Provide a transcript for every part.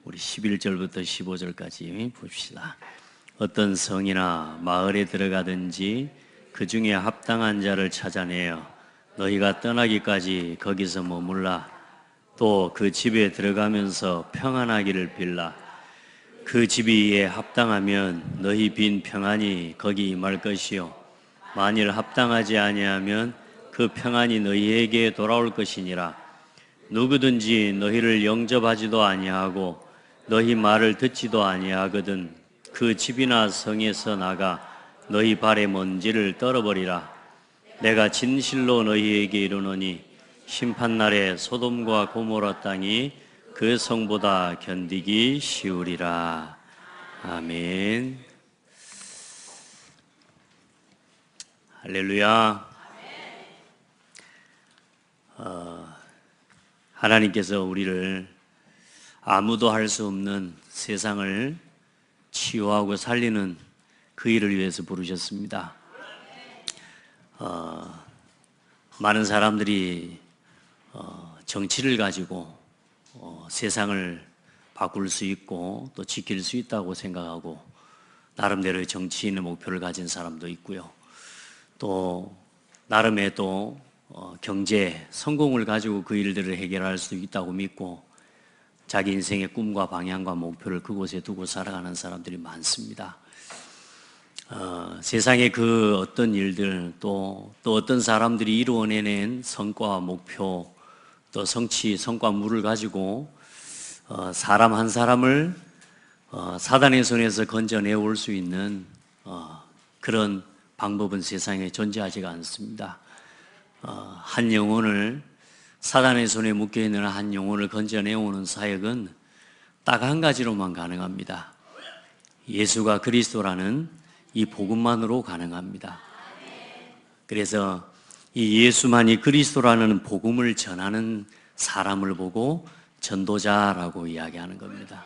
우리 11절부터 15절까지 봅시다. 어떤 성이나 마을에 들어가든지 그 중에 합당한 자를 찾아내어 너희가 떠나기까지 거기서 머물라. 또 그 집에 들어가면서 평안하기를 빌라. 그 집이 이에 합당하면 너희 빈 평안이 거기 임할 것이요 만일 합당하지 아니하면 그 평안이 너희에게 돌아올 것이니라. 누구든지 너희를 영접하지도 아니하고 너희 말을 듣지도 아니하거든 그 집이나 성에서 나가 너희 발의 먼지를 떨어버리라. 내가 진실로 너희에게 이르노니 심판날에 소돔과 고모라 땅이 그 성보다 견디기 쉬우리라. 아멘. 할렐루야. 하나님께서 우리를 아무도 할 수 없는 세상을 치유하고 살리는 그 일을 위해서 부르셨습니다. 많은 사람들이 정치를 가지고 세상을 바꿀 수 있고 또 지킬 수 있다고 생각하고 나름대로의 정치인의 목표를 가진 사람도 있고요. 또 나름의 또 경제, 성공을 가지고 그 일들을 해결할 수 있다고 믿고 자기 인생의 꿈과 방향과 목표를 그곳에 두고 살아가는 사람들이 많습니다. 세상의 그 어떤 일들 또 어떤 사람들이 이루어내는 성과, 목표 또 성취, 성과물을 가지고 사람 한 사람을 사단의 손에서 건져내올 수 있는 그런 방법은 세상에 존재하지가 않습니다. 한 영혼을 사단의 손에 묶여있는 한 영혼을 건져내오는 사역은 딱 한 가지로만 가능합니다. 예수가 그리스도라는 이 복음만으로 가능합니다. 그래서 이 예수만이 그리스도라는 복음을 전하는 사람을 보고 전도자라고 이야기하는 겁니다.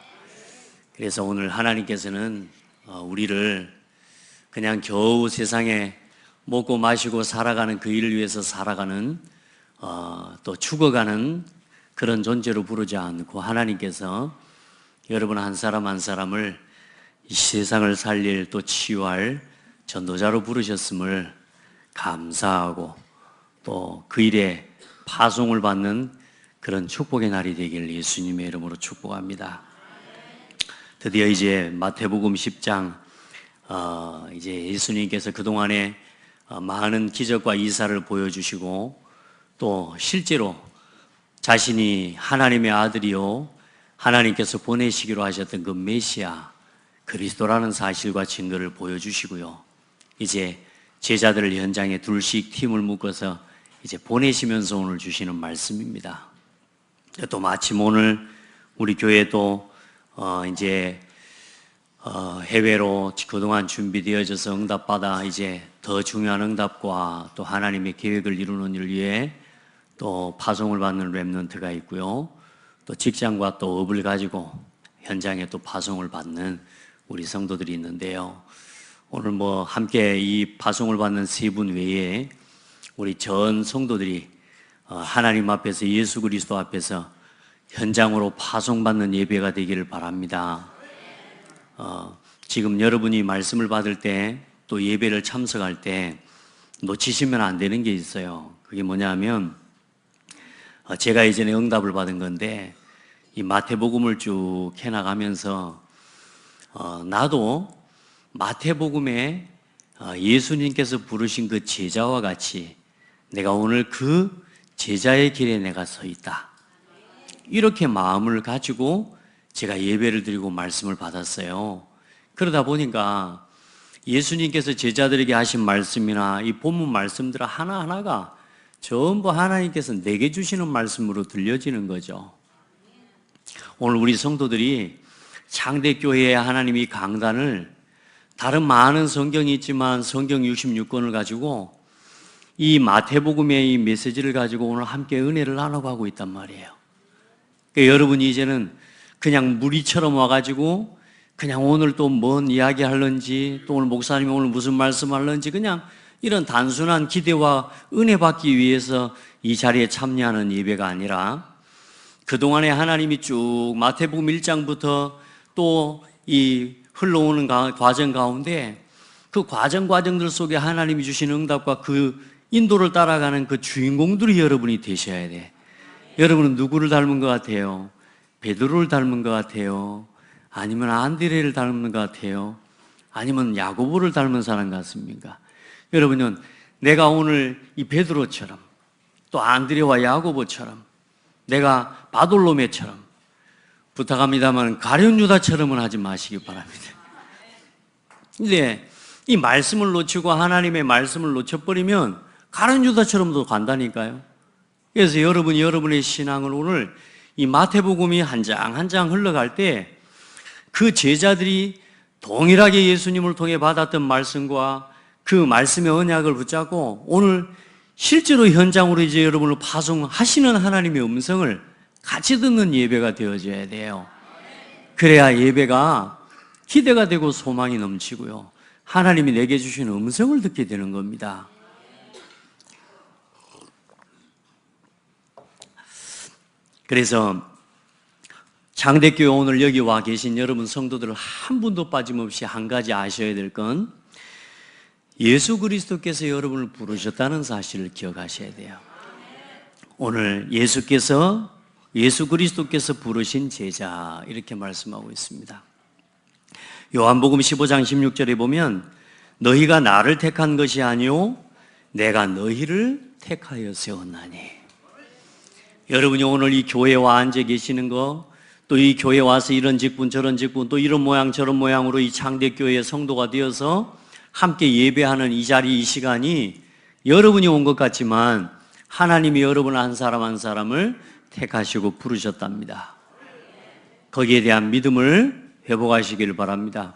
그래서 오늘 하나님께서는 우리를 그냥 겨우 세상에 먹고 마시고 살아가는 그 일을 위해서 살아가는 또 죽어가는 그런 존재로 부르지 않고 하나님께서 여러분 한 사람 한 사람을 이 세상을 살릴 또 치유할 전도자로 부르셨음을 감사하고 또 그 일에 파송을 받는 그런 축복의 날이 되기를 예수님의 이름으로 축복합니다. 드디어 이제 마태복음 10장 이제 예수님께서 그동안에 많은 기적과 이사를 보여주시고 또 실제로 자신이 하나님의 아들이요 하나님께서 보내시기로 하셨던 그 메시아 그리스도라는 사실과 증거를 보여주시고요. 이제 제자들을 현장에 둘씩 팀을 묶어서 이제 보내시면서 오늘 주시는 말씀입니다. 또 마침 오늘 우리 교회도 이제 해외로 그동안 준비되어져서 응답받아 이제 더 중요한 응답과 또 하나님의 계획을 이루는 일 위해 또 파송을 받는 렘넌트가 있고요. 또 직장과 또 업을 가지고 현장에 또 파송을 받는 우리 성도들이 있는데요. 오늘 뭐 함께 이 파송을 받는 세 분 외에 우리 전 성도들이 하나님 앞에서 예수 그리스도 앞에서 현장으로 파송받는 예배가 되기를 바랍니다. 지금 여러분이 말씀을 받을 때 또 예배를 참석할 때 놓치시면 안 되는 게 있어요. 그게 뭐냐면 제가 이전에 응답을 받은 건데 이 마태복음을 쭉 해나가면서 나도 마태복음에 예수님께서 부르신 그 제자와 같이 내가 오늘 그 제자의 길에 내가 서 있다. 이렇게 마음을 가지고 제가 예배를 드리고 말씀을 받았어요. 그러다 보니까 예수님께서 제자들에게 하신 말씀이나 이 본문 말씀들 하나하나가 전부 하나님께서 내게 주시는 말씀으로 들려지는 거죠. 오늘 우리 성도들이 창대교회에 하나님이 강단을 다른 많은 성경이 있지만 성경 66권을 가지고 이 마태복음의 이 메시지를 가지고 오늘 함께 은혜를 나눠가고 있단 말이에요. 그러니까 여러분이 이제는 그냥 무리처럼 와가지고 그냥 오늘 또 뭔 이야기 할런지 또 오늘 목사님이 오늘 무슨 말씀 할런지 그냥 이런 단순한 기대와 은혜 받기 위해서 이 자리에 참여하는 예배가 아니라 그동안에 하나님이 쭉 마태복음 1장부터 또 이 흘러오는 과정 가운데 그 과정들 속에 하나님이 주신 응답과 그 인도를 따라가는 그 주인공들이 여러분이 되셔야 돼. 여러분은 누구를 닮은 것 같아요? 베드로를 닮은 것 같아요? 아니면 안드레를 닮은 것 같아요? 아니면 야고보를 닮은 사람 같습니까? 여러분은 내가 오늘 이 베드로처럼 또 안드레와 야고보처럼 내가 바돌로메처럼 부탁합니다만 가룟 유다처럼은 하지 마시기 바랍니다. 근데 이 말씀을 놓치고 하나님의 말씀을 놓쳐버리면 가룟 유다처럼도 간다니까요. 그래서 여러분이 여러분의 신앙을 오늘 이 마태복음이 한 장 한 장 흘러갈 때 그 제자들이 동일하게 예수님을 통해 받았던 말씀과 그 말씀의 언약을 붙잡고 오늘 실제로 현장으로 이제 여러분을 파송하시는 하나님의 음성을 같이 듣는 예배가 되어져야 돼요. 그래야 예배가 기대가 되고 소망이 넘치고요. 하나님이 내게 주신 음성을 듣게 되는 겁니다. 그래서 장대교회 오늘 여기 와 계신 여러분 성도들 한 분도 빠짐없이 한 가지 아셔야 될 건 예수 그리스도께서 여러분을 부르셨다는 사실을 기억하셔야 돼요. 오늘 예수 그리스도께서 부르신 제자 이렇게 말씀하고 있습니다. 요한복음 15장 16절에 보면 너희가 나를 택한 것이 아니요 내가 너희를 택하여 세웠나니. 여러분이 오늘 이 교회에 와 앉아 계시는 거, 또 이 교회에 와서 이런 직분 저런 직분 또 이런 모양 저런 모양으로 이 창대교회의 성도가 되어서 함께 예배하는 이 자리 이 시간이 여러분이 온 것 같지만 하나님이 여러분 한 사람 한 사람을 택하시고 부르셨답니다. 거기에 대한 믿음을 회복하시길 바랍니다.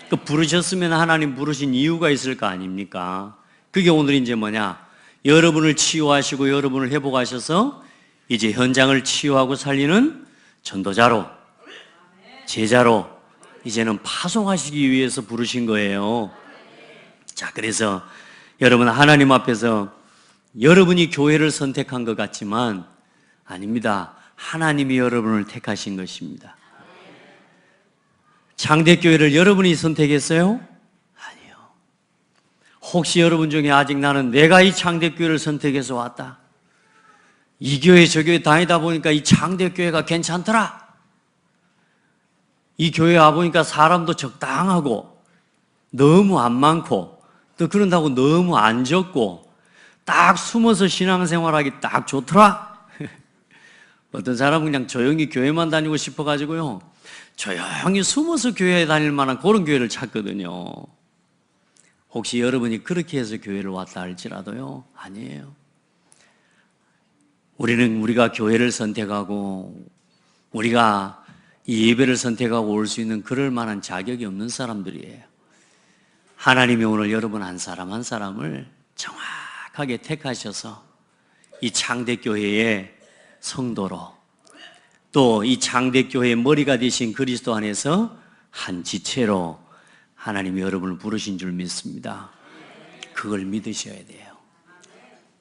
그 부르셨으면 하나님 부르신 이유가 있을 거 아닙니까? 그게 오늘 이제 뭐냐? 여러분을 치유하시고 여러분을 회복하셔서 이제 현장을 치유하고 살리는 전도자로, 제자로 이제는 파송하시기 위해서 부르신 거예요. 자, 그래서 여러분 하나님 앞에서 여러분이 교회를 선택한 것 같지만 아닙니다. 하나님이 여러분을 택하신 것입니다. 장대교회를 여러분이 선택했어요? 아니요. 혹시 여러분 중에 아직 나는 내가 이 장대교회를 선택해서 왔다, 이 교회 저 교회 다니다 보니까 이 장대교회가 괜찮더라, 이 교회 와보니까 사람도 적당하고 너무 안 많고 또 그런다고 너무 안 적고 딱 숨어서 신앙생활하기 딱 좋더라. 어떤 사람은 그냥 조용히 교회만 다니고 싶어가지고요 조용히 숨어서 교회에 다닐 만한 그런 교회를 찾거든요. 혹시 여러분이 그렇게 해서 교회를 왔다 할지라도요, 아니에요. 우리가 교회를 선택하고 우리가 이 예배를 선택하고 올 수 있는 그럴 만한 자격이 없는 사람들이에요. 하나님이 오늘 여러분 한 사람 한 사람을 정확하게 택하셔서 이 창대교회의 성도로 또 이 창대교회의 머리가 되신 그리스도 안에서 한 지체로 하나님이 여러분을 부르신 줄 믿습니다. 그걸 믿으셔야 돼요.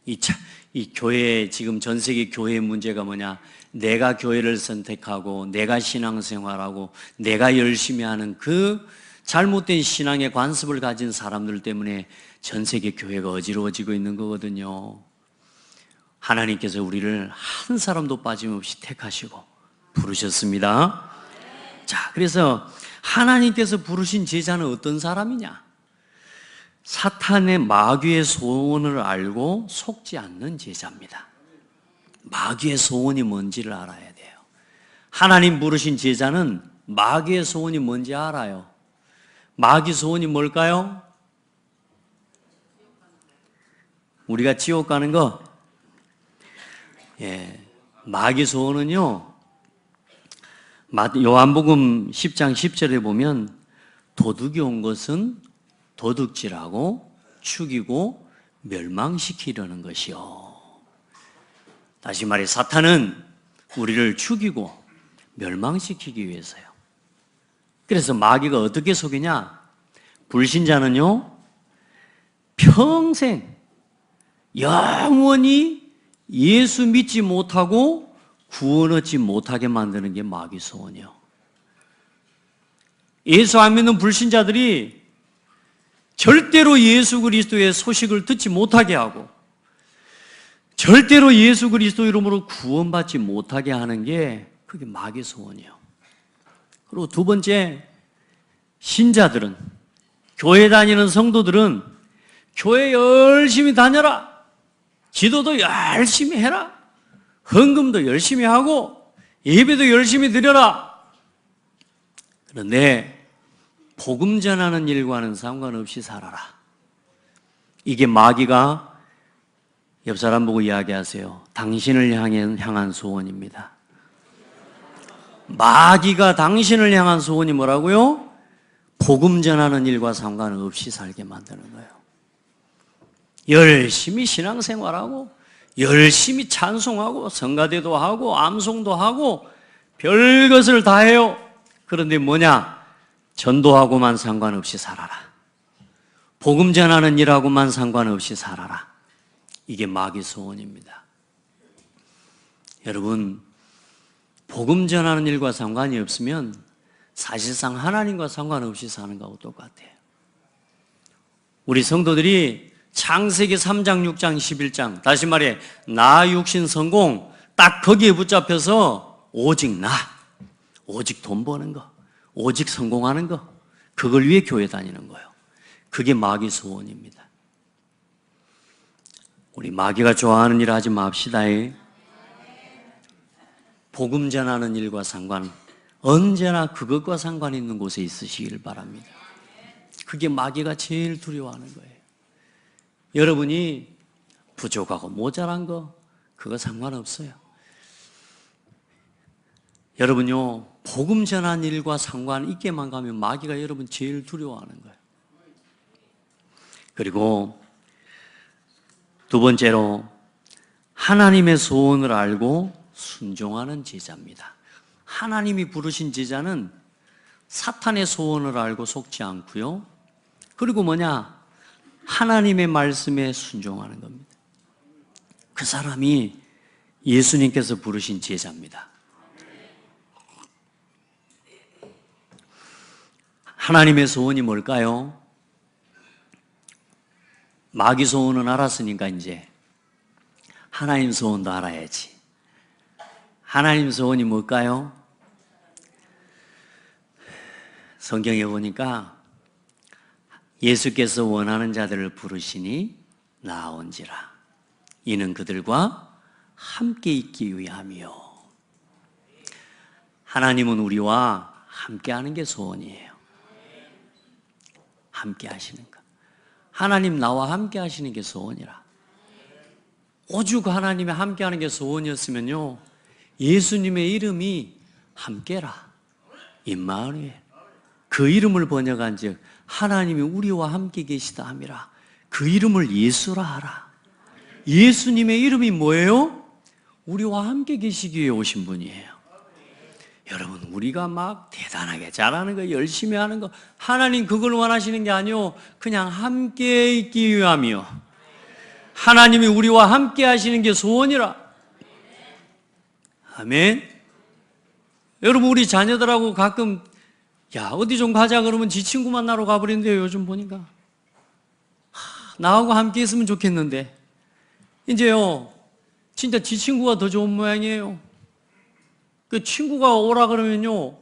이 교회, 지금 전 세계 교회의 문제가 뭐냐? 내가 교회를 선택하고 내가 신앙생활하고 내가 열심히 하는 그 잘못된 신앙의 관습을 가진 사람들 때문에 전 세계 교회가 어지러워지고 있는 거거든요. 하나님께서 우리를 한 사람도 빠짐없이 택하시고 부르셨습니다. 자, 그래서 하나님께서 부르신 제자는 어떤 사람이냐? 사탄의 마귀의 소원을 알고 속지 않는 제자입니다. 마귀의 소원이 뭔지를 알아야 돼요. 하나님 부르신 제자는 마귀의 소원이 뭔지 알아요. 마귀 소원이 뭘까요? 우리가 지옥 가는 거. 마귀 소원은요, 요한복음 10장 10절에 보면 도둑이 온 것은 도둑질하고 죽이고 멸망시키려는 것이요. 다시 말해 사탄은 우리를 죽이고 멸망시키기 위해서요. 그래서 마귀가 어떻게 속이냐? 불신자는요, 평생 영원히 예수 믿지 못하고 구원 얻지 못하게 만드는 게 마귀 소원이요. 예수 안 믿는 불신자들이 절대로 예수 그리스도의 소식을 듣지 못하게 하고 절대로 예수 그리스도 이름으로 구원받지 못하게 하는 게 그게 마귀 소원이요. 그리고 두 번째, 신자들은, 교회 다니는 성도들은 교회 열심히 다녀라, 기도도 열심히 해라, 헌금도 열심히 하고 예배도 열심히 드려라. 그런데 복음 전하는 일과는 상관없이 살아라. 이게 마귀가 옆 사람 보고 이야기하세요. 당신을 향한 소원입니다. 마귀가 당신을 향한 소원이 뭐라고요? 복음 전하는 일과 상관없이 살게 만드는 거예요. 열심히 신앙생활하고 열심히 찬송하고 성가대도 하고 암송도 하고 별것을 다 해요. 그런데 뭐냐? 전도하고만 상관없이 살아라. 복음 전하는 일하고만 상관없이 살아라. 이게 마귀 소원입니다. 여러분, 복음 전하는 일과 상관이 없으면 사실상 하나님과 상관없이 사는 거하고 똑같아요. 우리 성도들이 창세기 3장, 6장, 11장, 다시 말해 나 육신 성공, 딱 거기에 붙잡혀서 오직 나, 오직 돈 버는 거, 오직 성공하는 거, 그걸 위해 교회 다니는 거예요. 그게 마귀 소원입니다. 우리 마귀가 좋아하는 일 하지 맙시다. 복음 전하는 일과 상관, 언제나 그것과 상관 있는 곳에 있으시길 바랍니다. 그게 마귀가 제일 두려워하는 거예요. 여러분이 부족하고 모자란 거, 그거 상관없어요. 여러분요, 복음 전하는 일과 상관 있게만 가면 마귀가 여러분 제일 두려워하는 거예요. 그리고 두 번째로, 하나님의 소원을 알고 순종하는 제자입니다. 하나님이 부르신 제자는 사탄의 소원을 알고 속지 않고요. 그리고 뭐냐? 하나님의 말씀에 순종하는 겁니다. 그 사람이 예수님께서 부르신 제자입니다. 하나님의 소원이 뭘까요? 마귀 소원은 알았으니까 이제 하나님 소원도 알아야지. 하나님 소원이 뭘까요? 성경에 보니까 예수께서 원하는 자들을 부르시니 나온지라. 이는 그들과 함께 있기 위함이요. 하나님은 우리와 함께 하는 게 소원이에요. 함께 하시는 거. 하나님 나와 함께 하시는 게 소원이라. 오죽 하나님이 함께 하는 게 소원이었으면요, 예수님의 이름이 함께라, 임마누엘, 그 이름을 번역한 즉 하나님이 우리와 함께 계시다 함이라. 그 이름을 예수라 하라. 예수님의 이름이 뭐예요? 우리와 함께 계시기 위해 오신 분이에요. 여러분, 우리가 막 대단하게 잘하는 거, 열심히 하는 거, 하나님 그걸 원하시는 게 아니요, 그냥 함께 있기 위함이요. 하나님이 우리와 함께 하시는 게 소원이라. 아멘. 여러분, 우리 자녀들하고 가끔 야, 어디 좀 가자 그러면 지 친구 만나러 가버린대요. 요즘 보니까. 나하고 함께 했으면 좋겠는데 이제요, 진짜 지 친구가 더 좋은 모양이에요. 그 친구가 오라 그러면요,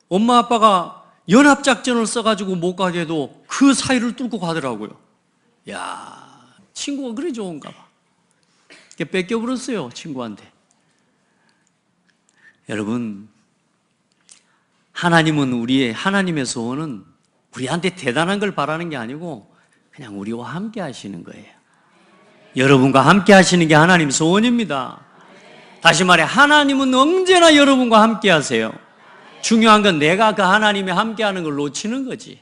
엄마 아빠가 연합작전을 써가지고 못 가게 해도 그 사이를 뚫고 가더라고요. 야, 친구가 그래 좋은가 봐. 뺏겨버렸어요, 친구한테. 여러분, 하나님의 소원은 우리한테 대단한 걸 바라는 게 아니고 그냥 우리와 함께 하시는 거예요. 여러분과 함께 하시는 게 하나님 소원입니다. 다시 말해, 하나님은 언제나 여러분과 함께 하세요. 중요한 건 내가 그 하나님이 함께 하는 걸 놓치는 거지.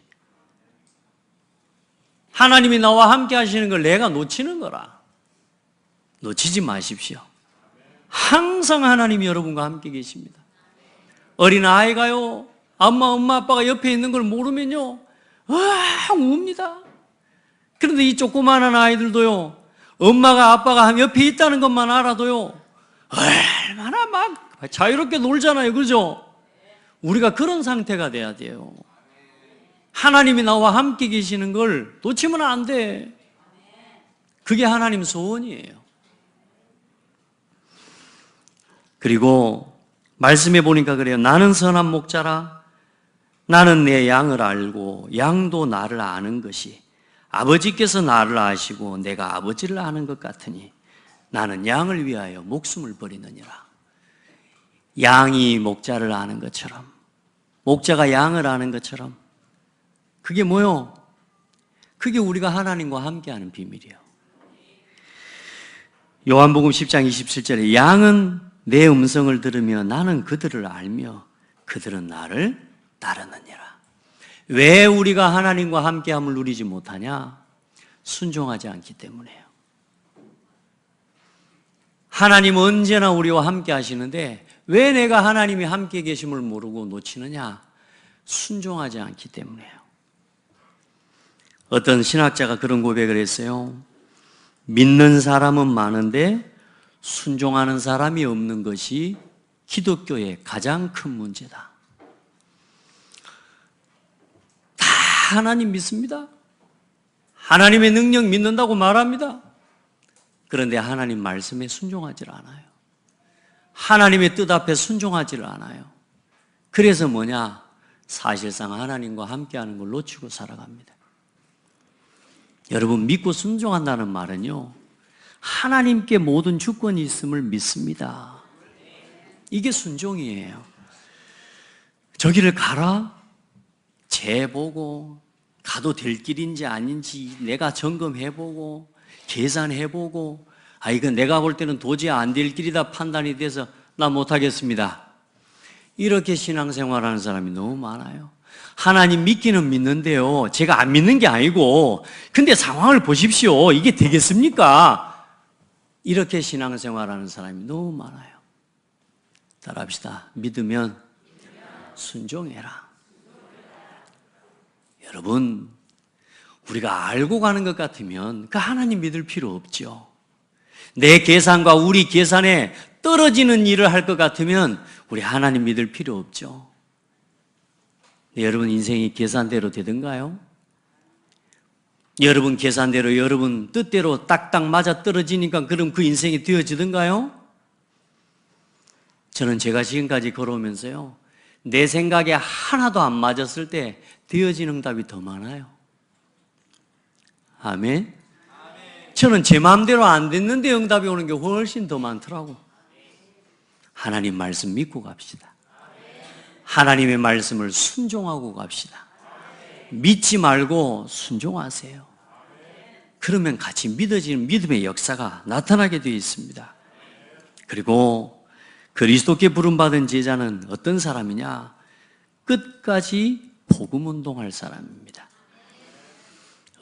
하나님이 나와 함께 하시는 걸 내가 놓치는 거라. 놓치지 마십시오. 항상 하나님이 여러분과 함께 계십니다. 어린아이가요, 엄마 아빠가 옆에 있는 걸 모르면요, 웁니다. 그런데 이 조그마한 아이들도요, 엄마가 아빠가 옆에 있다는 것만 알아도요, 얼마나 막 자유롭게 놀잖아요. 그죠? 우리가 그런 상태가 돼야 돼요. 하나님이 나와 함께 계시는 걸 놓치면 안 돼. 그게 하나님 소원이에요. 그리고 말씀해 보니까 그래요. 나는 선한 목자라. 나는 내 양을 알고 양도 나를 아는 것이 아버지께서 나를 아시고 내가 아버지를 아는 것 같으니 나는 양을 위하여 목숨을 버리느니라. 양이 목자를 아는 것처럼, 목자가 양을 아는 것처럼, 그게 뭐요? 그게 우리가 하나님과 함께하는 비밀이에요. 요한복음 10장 27절에 양은 내 음성을 들으며 나는 그들을 알며 그들은 나를 따르느니라. 왜 우리가 하나님과 함께함을 누리지 못하냐? 순종하지 않기 때문이에요. 하나님은 언제나 우리와 함께 하시는데 왜 내가 하나님이 함께 계심을 모르고 놓치느냐? 순종하지 않기 때문이에요. 어떤 신학자가 그런 고백을 했어요. 믿는 사람은 많은데 순종하는 사람이 없는 것이 기독교의 가장 큰 문제다. 다 하나님 믿습니다. 하나님의 능력 믿는다고 말합니다. 그런데 하나님 말씀에 순종하지 않아요. 하나님의 뜻 앞에 순종하지를 않아요. 그래서 뭐냐? 사실상 하나님과 함께하는 걸 놓치고 살아갑니다. 여러분, 믿고 순종한다는 말은요, 하나님께 모든 주권이 있음을 믿습니다. 이게 순종이에요. 저기를 가라? 재보고, 가도 될 길인지 아닌지 내가 점검해보고, 계산해보고, 이건 내가 볼 때는 도저히 안 될 길이다 판단이 돼서 나 못하겠습니다. 이렇게 신앙생활하는 사람이 너무 많아요. 하나님 믿기는 믿는데요, 제가 안 믿는 게 아니고, 근데 상황을 보십시오. 이게 되겠습니까? 이렇게 신앙생활하는 사람이 너무 많아요. 따라합시다. 믿으면 순종해라. 여러분, 우리가 알고 가는 것 같으면 그 하나님 믿을 필요 없죠. 내 계산과 우리 계산에 떨어지는 일을 할 것 같으면 우리 하나님 믿을 필요 없죠. 네, 여러분 인생이 계산대로 되던가요? 여러분 계산대로, 여러분 뜻대로 딱딱 맞아 떨어지니까 그럼 그 인생이 되어지던가요? 저는 제가 지금까지 걸어오면서요, 내 생각에 하나도 안 맞았을 때 되어진 응답이 더 많아요. 아멘. 저는 제 마음대로 안 됐는데 응답이 오는 게 훨씬 더 많더라고. 하나님 말씀 믿고 갑시다. 하나님의 말씀을 순종하고 갑시다. 믿지 말고 순종하세요. 그러면 같이 믿어지는 믿음의 역사가 나타나게 되어 있습니다. 그리고 그리스도께 부름받은 제자는 어떤 사람이냐? 끝까지 복음운동할 사람입니다.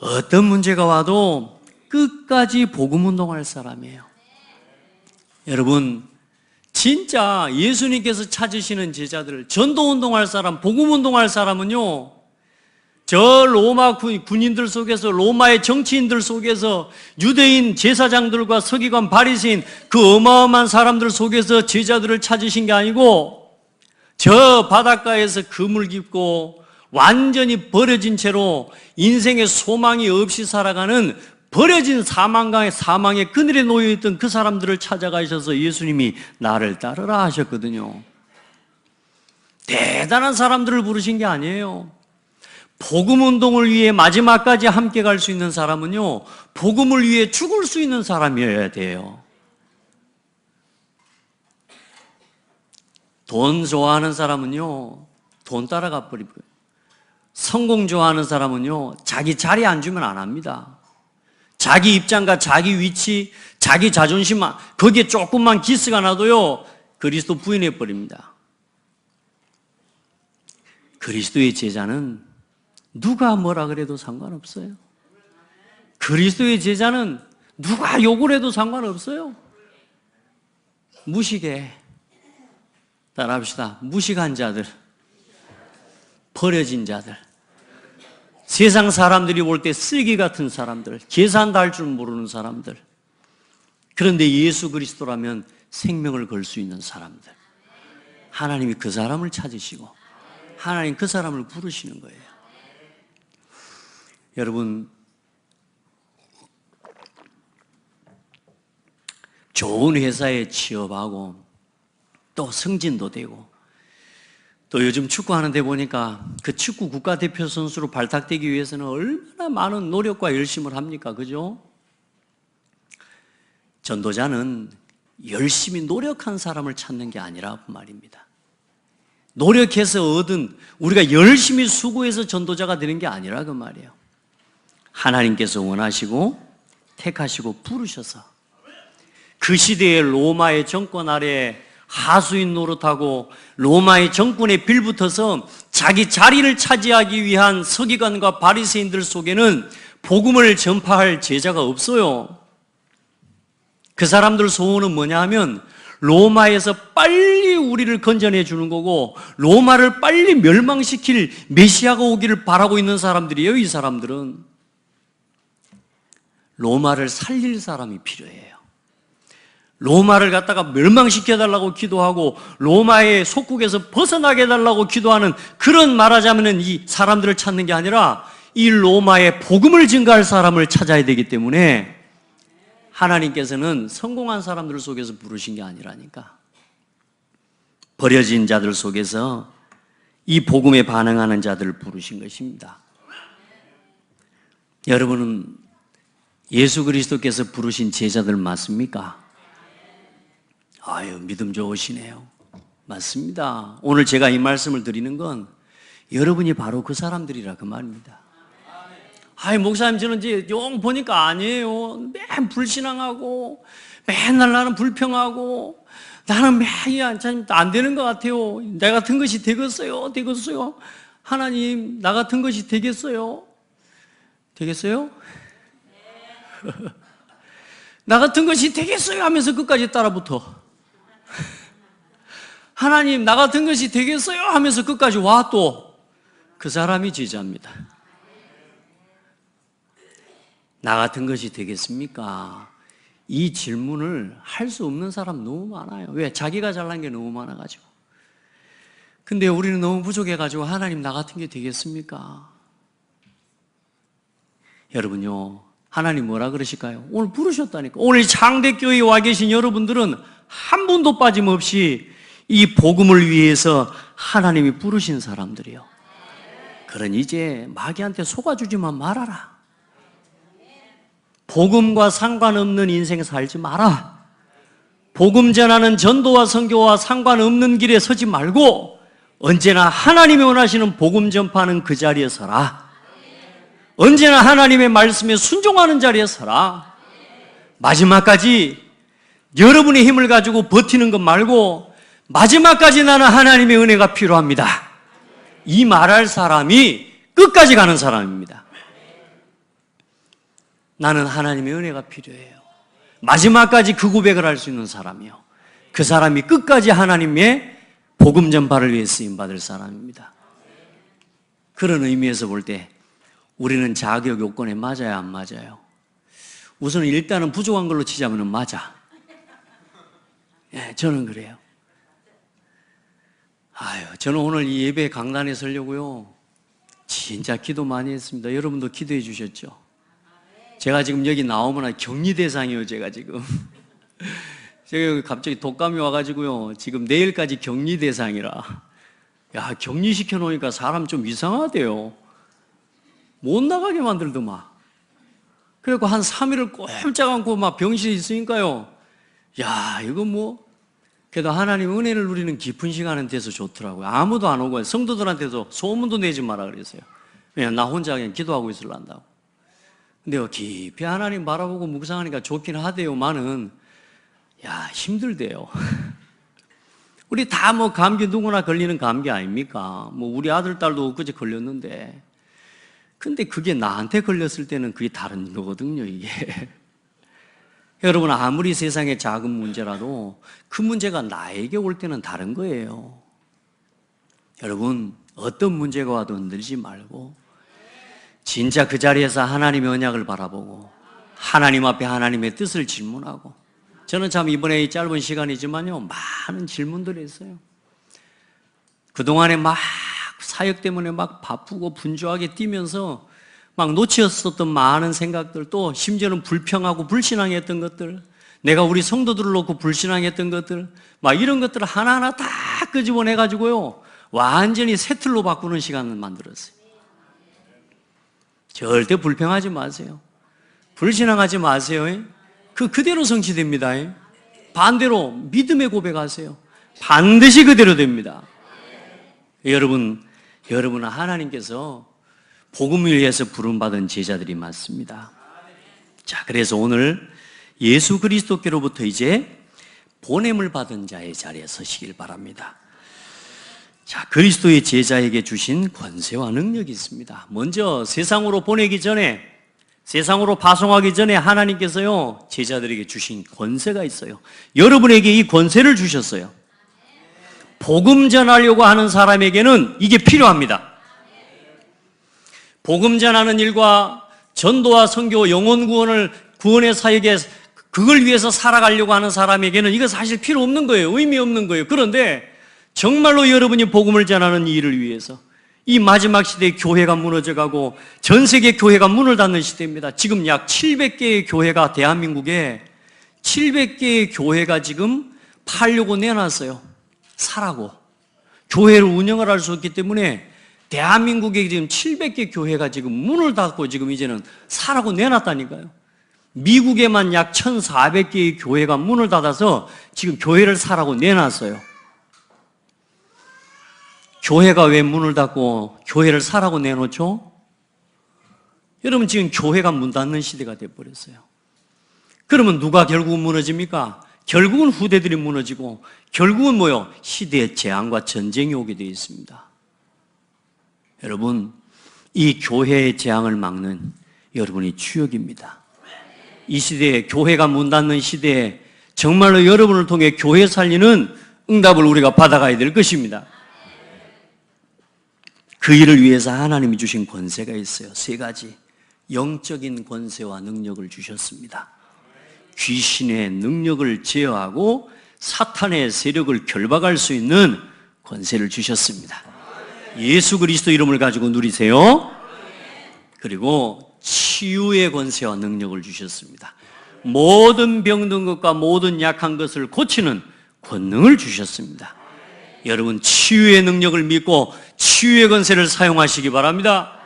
어떤 문제가 와도 끝까지 복음운동할 사람이에요. 여러분, 진짜 예수님께서 찾으시는 제자들, 전도운동할 사람, 복음운동할 사람은요, 저 로마 군인들 속에서, 로마의 정치인들 속에서, 유대인 제사장들과 서기관 바리새인 그 어마어마한 사람들 속에서 제자들을 찾으신 게 아니고, 저 바닷가에서 그물 깊고 완전히 버려진 채로 인생의 소망이 없이 살아가는 버려진 사망의 그늘에 놓여있던 그 사람들을 찾아가셔서 예수님이 나를 따르라 하셨거든요. 대단한 사람들을 부르신 게 아니에요. 복음운동을 위해 마지막까지 함께 갈 수 있는 사람은요, 복음을 위해 죽을 수 있는 사람이어야 돼요. 돈 좋아하는 사람은요, 돈 따라가 버리고요. 성공 좋아하는 사람은요, 자기 자리 안 주면 안 합니다. 자기 입장과 자기 위치, 자기 자존심, 거기에 조금만 기스가 나도요, 그리스도 부인해 버립니다. 그리스도의 제자는 누가 뭐라 그래도 상관없어요. 그리스도의 제자는 누가 욕을 해도 상관없어요. 무식해. 따라합시다. 무식한 자들, 버려진 자들, 세상 사람들이 볼 때 쓰레기 같은 사람들, 계산도 할 줄 모르는 사람들. 그런데 예수 그리스도라면 생명을 걸 수 있는 사람들. 하나님이 그 사람을 찾으시고 하나님 그 사람을 부르시는 거예요. 여러분, 좋은 회사에 취업하고 또 승진도 되고 또 요즘 축구하는데 보니까 그 축구 국가대표 선수로 발탁되기 위해서는 얼마나 많은 노력과 열심을 합니까? 그죠? 전도자는 열심히 노력한 사람을 찾는 게 아니라 말입니다. 노력해서 얻은, 우리가 열심히 수고해서 전도자가 되는 게 아니라 그 말이에요. 하나님께서 원하시고 택하시고 부르셔서 그 시대의 로마의 정권 아래 하수인 노릇하고 로마의 정권에 빌붙어서 자기 자리를 차지하기 위한 서기관과 바리새인들 속에는 복음을 전파할 제자가 없어요. 그 사람들 소원은 뭐냐 하면 로마에서 빨리 우리를 건져내 주는 거고 로마를 빨리 멸망시킬 메시아가 오기를 바라고 있는 사람들이에요. 이 사람들은 로마를 살릴 사람이 필요해요. 로마를 갖다가 멸망시켜달라고 기도하고 로마의 속국에서 벗어나게 해달라고 기도하는, 그런, 말하자면 이 사람들을 찾는 게 아니라 이 로마의 복음을 증거할 사람을 찾아야 되기 때문에 하나님께서는 성공한 사람들 속에서 부르신 게 아니라니까. 버려진 자들 속에서 이 복음에 반응하는 자들을 부르신 것입니다. 여러분은 예수 그리스도께서 부르신 제자들 맞습니까? 아유, 믿음 좋으시네요. 맞습니다. 오늘 제가 이 말씀을 드리는 건 여러분이 바로 그 사람들이라 그 말입니다. 아이, 목사님, 저는 이제 영 보니까 아니에요. 맨 불신앙하고 맨날 나는 불평하고 나는 매일 안 되는 것 같아요. 나 같은 것이 되겠어요? 되겠어요? 하나님, 나 같은 것이 되겠어요? 되겠어요? 나 같은 것이 되겠어요? 하면서 끝까지 따라붙어. 하나님, 나 같은 것이 되겠어요? 하면서 끝까지 와. 또 그 사람이 제자입니다. 나 같은 것이 되겠습니까? 이 질문을 할 수 없는 사람 너무 많아요. 왜? 자기가 잘난 게 너무 많아가지고. 근데 우리는 너무 부족해가지고 하나님, 나 같은 게 되겠습니까? 여러분요, 하나님 뭐라 그러실까요? 오늘 부르셨다니까. 오늘 장대교회에 와 계신 여러분들은 한 분도 빠짐없이 이 복음을 위해서 하나님이 부르신 사람들이요. 그러니 이제 마귀한테 속아주지만 말아라. 복음과 상관없는 인생 살지 마라. 복음 전하는 전도와 선교와 상관없는 길에 서지 말고 언제나 하나님이 원하시는 복음 전파하는 그 자리에 서라. 언제나 하나님의 말씀에 순종하는 자리에 서라. 마지막까지 여러분의 힘을 가지고 버티는 것 말고 마지막까지 나는 하나님의 은혜가 필요합니다. 이 말할 사람이 끝까지 가는 사람입니다. 나는 하나님의 은혜가 필요해요. 마지막까지 그 고백을 할 수 있는 사람이요. 그 사람이 끝까지 하나님의 복음 전파를 위해 쓰임받을 사람입니다. 그런 의미에서 볼 때 우리는 자격 요건에 맞아요, 안 맞아요? 우선 일단은 부족한 걸로 치자면 맞아. 예, 저는 그래요. 아유, 저는 오늘 이 예배 강단에 서려고요, 진짜 기도 많이 했습니다. 여러분도 기도해 주셨죠? 제가 지금 여기 나오면 격리 대상이에요, 제가 지금. 제가 갑자기 독감이 와가지고요, 지금 내일까지 격리 대상이라. 야, 격리시켜 놓으니까 사람 좀 이상하대요. 못 나가게 만들더만. 그래갖고 한 3일을 꼼짝 않고 막 병실에 있으니까요. 야, 이거 뭐, 그래도 하나님 은혜를 누리는 깊은 시간은 돼서 좋더라고요. 아무도 안 오고, 성도들한테도 소문도 내지 마라 그랬어요. 왜냐면 나 혼자 그냥 기도하고 있으려고. 근데 깊이 하나님 바라보고 묵상하니까 좋긴 하대요만은, 야, 힘들대요. 우리 다 뭐 감기 누구나 걸리는 감기 아닙니까? 뭐 우리 아들, 딸도 엊그제 걸렸는데. 근데 그게 나한테 걸렸을 때는 그게 다른 거거든요, 이게. 여러분, 아무리 세상의 작은 문제라도 그 문제가 나에게 올 때는 다른 거예요. 여러분, 어떤 문제가 와도 흔들지 말고 진짜 그 자리에서 하나님의 언약을 바라보고 하나님 앞에 하나님의 뜻을 질문하고 저는 참 이번에 이 짧은 시간이지만요, 많은 질문들이 있어요. 그동안에 막 사역 때문에 막 바쁘고 분주하게 뛰면서 막 놓치었었던 많은 생각들, 또 심지어는 불평하고 불신앙했던 것들, 내가 우리 성도들을 놓고 불신앙했던 것들, 막 이런 것들을 하나하나 다 끄집어내가지고요, 완전히 새 틀로 바꾸는 시간을 만들었어요. 절대 불평하지 마세요. 불신앙하지 마세요. 그대로 성취됩니다. 반대로 믿음의 고백하세요. 반드시 그대로 됩니다. 여러분은 하나님께서 복음을 위해서 부름받은 제자들이 많습니다. 자, 그래서 오늘 예수 그리스도께로부터 이제 보냄을 받은 자의 자리에 서시길 바랍니다. 자, 그리스도의 제자에게 주신 권세와 능력이 있습니다. 먼저 세상으로 보내기 전에, 세상으로 파송하기 전에 하나님께서요, 제자들에게 주신 권세가 있어요. 여러분에게 이 권세를 주셨어요. 복음 전하려고 하는 사람에게는 이게 필요합니다. 복음 전하는 일과 전도와 선교, 영혼 구원의 사역에 그걸 위해서 살아가려고 하는 사람에게는 이거 사실 필요 없는 거예요. 의미 없는 거예요. 그런데 정말로 여러분이 복음을 전하는 이 일을 위해서 이 마지막 시대에 교회가 무너져가고 전 세계 교회가 문을 닫는 시대입니다. 지금 약 700개의 교회가 대한민국에 700개의 교회가 지금 팔려고 내놨어요. 사라고. 교회를 운영을 할 수 없기 때문에 대한민국에 지금 700개 교회가 지금 문을 닫고 지금 이제는 사라고 내놨다니까요. 미국에만 약 1,400개의 교회가 문을 닫아서 지금 교회를 사라고 내놨어요. 교회가 왜 문을 닫고 교회를 사라고 내놓죠? 여러분, 지금 교회가 문 닫는 시대가 되어버렸어요. 그러면 누가 결국은 무너집니까? 결국은 후대들이 무너지고 결국은 뭐요? 시대의 재앙과 전쟁이 오게 되어 있습니다. 여러분, 이 교회의 재앙을 막는 여러분이 주역입니다. 이 시대에, 교회가 문 닫는 시대에 정말로 여러분을 통해 교회 살리는 응답을 우리가 받아가야 될 것입니다. 그 일을 위해서 하나님이 주신 권세가 있어요. 세 가지. 영적인 권세와 능력을 주셨습니다. 귀신의 능력을 제어하고 사탄의 세력을 결박할 수 있는 권세를 주셨습니다. 예수 그리스도 이름을 가지고 누리세요. 그리고 치유의 권세와 능력을 주셨습니다. 모든 병든 것과 모든 약한 것을 고치는 권능을 주셨습니다. 여러분, 치유의 능력을 믿고 치유의 권세를 사용하시기 바랍니다.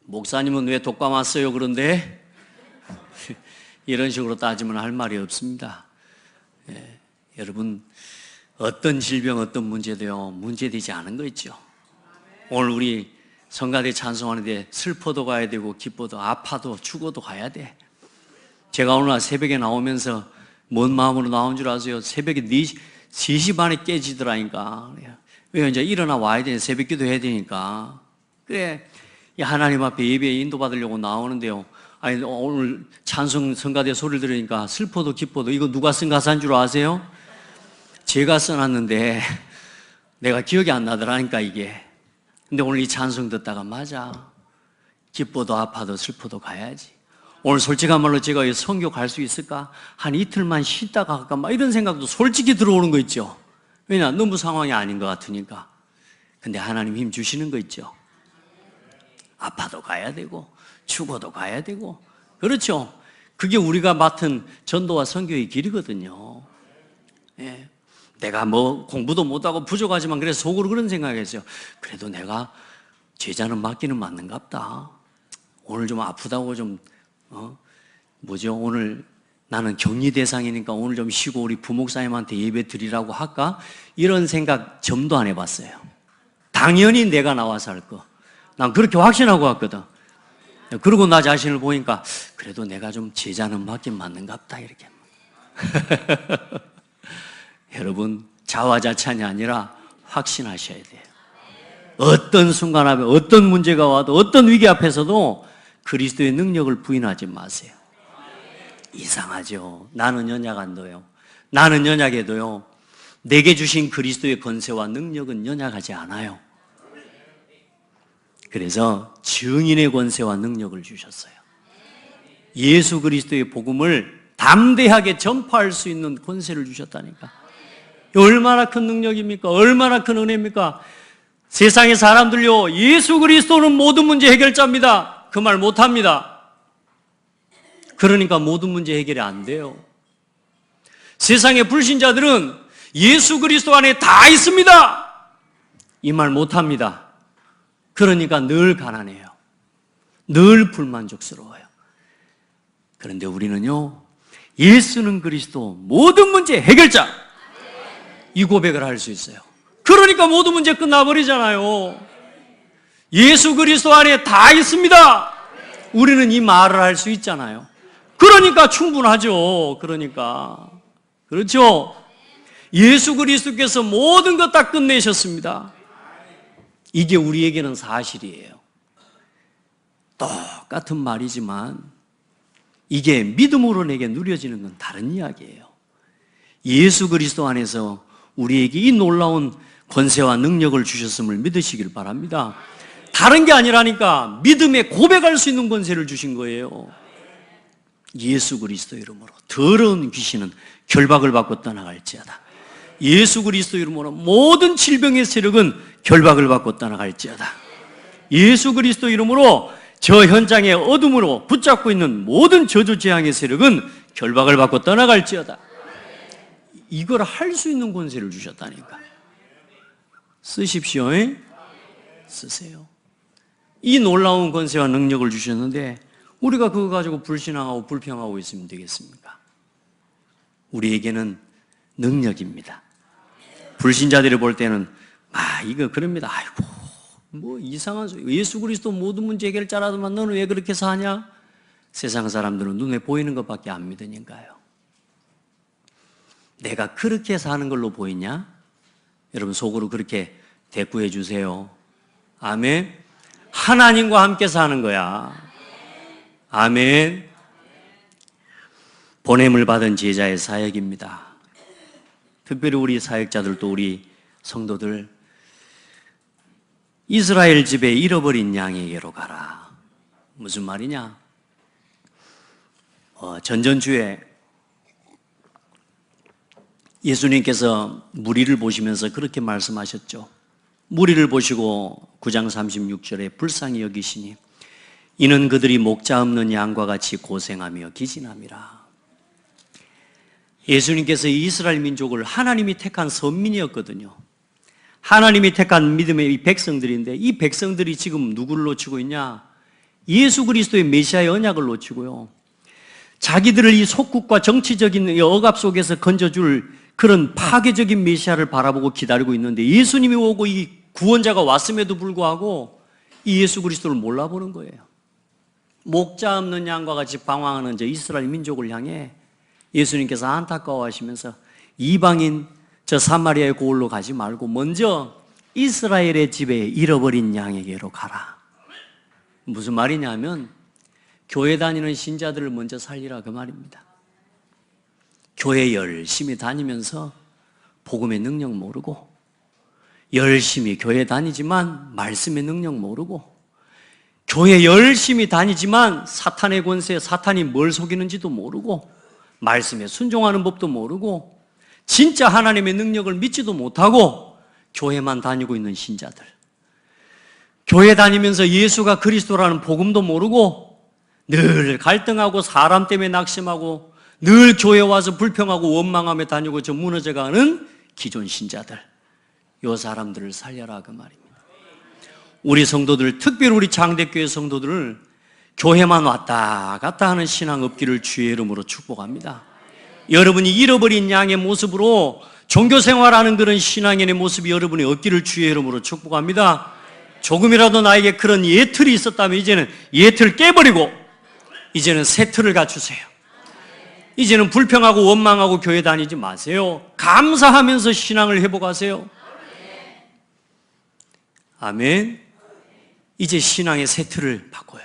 목사님은 왜 독감 왔어요? 그런데 이런 식으로 따지면 할 말이 없습니다. 여러분, 어떤 질병, 어떤 문제도요, 문제되지 않은 거 있죠. 오늘 우리 성가대 찬송하는데 슬퍼도 가야 되고 기뻐도 아파도 죽어도 가야 돼. 제가 오늘 새벽에 나오면서 뭔 마음으로 나온 줄 아세요? 새벽에 3시 반에 깨지더라니까. 왜 이제 일어나 와야 돼. 새벽 기도 해야 되니까. 그래, 하나님 앞에 예배에 인도받으려고 나오는데요. 아니, 오늘 찬송 성가대 소리를 들으니까 슬퍼도 기뻐도 이거 누가 쓴 가사인 줄 아세요? 제가 써놨는데 내가 기억이 안 나더라니까 이게. 근데 오늘 이 찬송 듣다가 맞아. 기뻐도 아파도 슬퍼도 가야지. 오늘 솔직한 말로 제가 이 선교 갈 수 있을까? 한 이틀만 쉬다가 갈까? 막 이런 생각도 솔직히 들어오는 거 있죠. 왜냐? 너무 상황이 아닌 것 같으니까. 근데 하나님 힘 주시는 거 있죠. 아파도 가야 되고 죽어도 가야 되고. 그렇죠? 그게 우리가 맡은 전도와 선교의 길이거든요. 예. 내가 뭐 공부도 못하고 부족하지만 그래서 속으로 그런 생각했어요. 그래도 내가 제자는 맡기는 맞는갑다. 오늘 좀 아프다고 좀 오늘 나는 격리 대상이니까 오늘 좀 쉬고 우리 부목사님한테 예배 드리라고 할까? 이런 생각 점도 안 해봤어요. 당연히 내가 나와서 할 거. 난 그렇게 확신하고 왔거든. 그러고 나 자신을 보니까 그래도 내가 좀 제자는 맡긴 맞는갑다 이렇게. 여러분, 자화자찬이 아니라 확신하셔야 돼요. 어떤 순간 앞에 어떤 문제가 와도 어떤 위기 앞에서도 그리스도의 능력을 부인하지 마세요. 이상하죠. 나는 연약한도요. 나는 연약해도요. 내게 주신 그리스도의 권세와 능력은 연약하지 않아요. 그래서 증인의 권세와 능력을 주셨어요. 예수 그리스도의 복음을 담대하게 전파할 수 있는 권세를 주셨다니까. 얼마나 큰 능력입니까? 얼마나 큰 은혜입니까? 세상의 사람들요, 예수 그리스도는 모든 문제 해결자입니다. 그 말 못합니다. 그러니까 모든 문제 해결이 안 돼요. 세상의 불신자들은 예수 그리스도 안에 다 있습니다. 이 말 못합니다. 그러니까 늘 가난해요. 늘 불만족스러워요. 그런데 우리는요, 예수는 그리스도 모든 문제 해결자, 이 고백을 할 수 있어요. 그러니까 모든 문제 끝나버리잖아요. 예수 그리스도 안에 다 있습니다. 우리는 이 말을 할 수 있잖아요. 그러니까 충분하죠. 그러니까. 그렇죠? 예수 그리스도께서 모든 것 다 끝내셨습니다. 이게 우리에게는 사실이에요. 똑같은 말이지만 이게 믿음으로 내게 누려지는 건 다른 이야기예요. 예수 그리스도 안에서 우리에게 이 놀라운 권세와 능력을 주셨음을 믿으시길 바랍니다. 다른 게 아니라니까 믿음에 고백할 수 있는 권세를 주신 거예요. 예수 그리스도 이름으로 더러운 귀신은 결박을 받고 떠나갈지어다. 예수 그리스도 이름으로 모든 질병의 세력은 결박을 받고 떠나갈지어다. 예수 그리스도 이름으로 저 현장의 어둠으로 붙잡고 있는 모든 저주재앙의 세력은 결박을 받고 떠나갈지어다. 이걸 할 수 있는 권세를 주셨다니까. 쓰십시오. 쓰세요. 이 놀라운 권세와 능력을 주셨는데 우리가 그거 가지고 불신앙하고 불평하고 있으면 되겠습니까? 우리에게는 능력입니다. 불신자들이 볼 때는 이거 그럽니다. 아이고 뭐 이상한 소리. 예수 그리스도 모든 문제 해결자라더만 너는 왜 그렇게 사냐? 세상 사람들은 눈에 보이는 것밖에 안 믿으니까요. 내가 그렇게 사는 걸로 보이냐? 여러분 속으로 그렇게 대꾸해 주세요. 아멘. 하나님과 함께 사는 거야. 아멘. 보냄을 받은 제자의 사역입니다. 특별히 우리 사역자들도 우리 성도들, 이스라엘 집에 잃어버린 양에게로 가라. 무슨 말이냐? 전전주에 예수님께서 무리를 보시면서 그렇게 말씀하셨죠. 무리를 보시고 9장 36절에 불쌍히 여기시니 이는 그들이 목자 없는 양과 같이 고생하며 기진함이라. 예수님께서 이스라엘 민족을 하나님이 택한 선민이었거든요. 하나님이 택한 믿음의 이 백성들인데 이 백성들이 지금 누구를 놓치고 있냐? 예수 그리스도의 메시아의 언약을 놓치고요. 자기들을 이 속국과 정치적인 억압 속에서 건져줄 그런 파괴적인 메시아를 바라보고 기다리고 있는데 예수님이 오고 이 구원자가 왔음에도 불구하고 이 예수 그리스도를 몰라보는 거예요. 목자 없는 양과 같이 방황하는 저 이스라엘 민족을 향해 예수님께서 안타까워하시면서 이방인 저 사마리아의 고을로 가지 말고 먼저 이스라엘의 집에 잃어버린 양에게로 가라. 무슨 말이냐면 교회 다니는 신자들을 먼저 살리라 그 말입니다. 교회 열심히 다니면서 복음의 능력 모르고 열심히 교회 다니지만 말씀의 능력 모르고 교회 열심히 다니지만 사탄의 권세, 사탄이 뭘 속이는지도 모르고 말씀에 순종하는 법도 모르고 진짜 하나님의 능력을 믿지도 못하고 교회만 다니고 있는 신자들, 교회 다니면서 예수가 그리스도라는 복음도 모르고 늘 갈등하고 사람 때문에 낙심하고 늘 교회 와서 불평하고 원망하며 다니고 저 무너져가는 기존 신자들, 요 사람들을 살려라 그 말입니다. 우리 성도들, 특별히 우리 장대교회 성도들을 교회만 왔다 갔다 하는 신앙 없기를 주의 이름으로 축복합니다. 여러분이 잃어버린 양의 모습으로 종교생활하는 그런 신앙인의 모습이 여러분이 없기를 주의 이름으로 축복합니다. 조금이라도 나에게 그런 예틀이 있었다면 이제는 예틀 깨버리고 이제는 새 틀을 갖추세요. 이제는 불평하고 원망하고 교회 다니지 마세요. 감사하면서 신앙을 회복하세요. 아멘. 이제 신앙의 새 틀을 바꿔요.